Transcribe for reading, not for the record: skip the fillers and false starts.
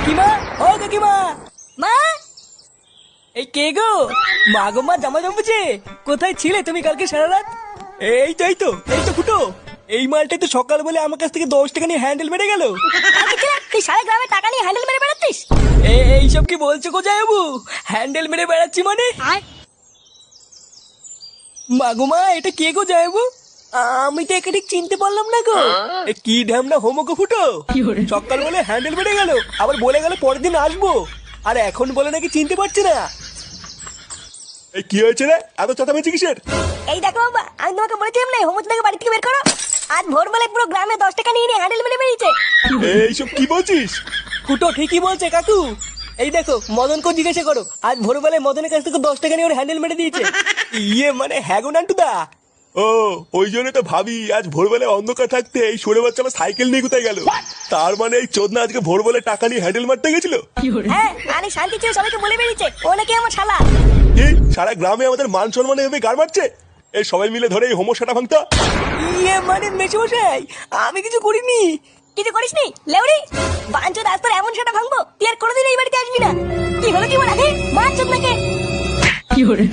কাকিমা, ও কাকিমা, মা এই কে গো? মা গো, মা জামা জমেছে। কোথায় ছিলে তুমি কালকে সারা রাত? এই তো ফুটো। এই মালটাই তো সকাল বলে আমার কাছ থেকে 10 টাকা নিয়ে হ্যান্ডেল মেরে গেল। তুই সারা গ্রামে টাকা নিয়ে হ্যান্ডেল মেরে বেড়াচ্ছিস? এইসব কি বলছো গো জামাইবাবু? হ্যান্ডেল মেরে বেড়াচ্ছি মানে? মা গো, মা এটা কে গো জামাইবাবু? আমি তো একে ঠিক চিনতে পারলাম না গো। কি ঢ্যামনা হোমো গো ফুটো। সকাল বলে হ্যান্ডেল মেরে গেল, আবার বলে গেল পরের দিন আসবো, আর এখন বলে নাকি চিনতে পারছে না। এই কি হয়েছে রে, এত চেঁচামেচি কিসের? এই দেখো বাবা, আমি তোমাকে বলেছিলাম না হোমচদাকে বাড়ি থেকে বের করো। আজ ভোরবেলায় পুরো গ্রামে 10 টাকা নিয়ে হ্যান্ডেল মেরে বেরিয়েছে। এইসব কি বলছিস? ফুটো ঠিকই বলছে কাকু। এই দেখো, মদনকে জিজ্ঞাসা করো, আজ ভোরবেলায় মদনের কাছ থেকে 10 টাকা নিয়ে ওর হ্যান্ডেল মেরে দিয়েছে। ইয়ে মানে হ্যাঁ গো নান্টুদা। ও, ওই জন্য তো ভাবি আজ ভোরবেলায় অন্ধকার থাকতে এই সরে বাচ্চা আমার সাইকেল নিয়ে কোথায় গেল। তার মানে এই চোদনা আজকে ভোরবেলায় টাকা নিয়ে হ্যান্ডেল মারতে গেছিল। হ্যাঁ, আরে শান্তি ছিল, সবাইকে বলে বেরিয়েছে ও নাকি আমার শালা। কি সারা গ্রামে আমাদের মান সম্মানে এভাবে গাড় মারছে? এই সবাই মিলে ধরে এই হোমোসাটা ভাঙতা। মানে মেশমশাই, আমি কিছু করিনি। কিছু করিসনি লেউড়ি? বাঞ্চোদ আজ তোর এমন সেটা ভাঙবো তুই আর কোনোদিন এই বাড়িতে আসবি না। কি হলো কি বল আগে বাঞ্চোদ নাকি? কি হরে?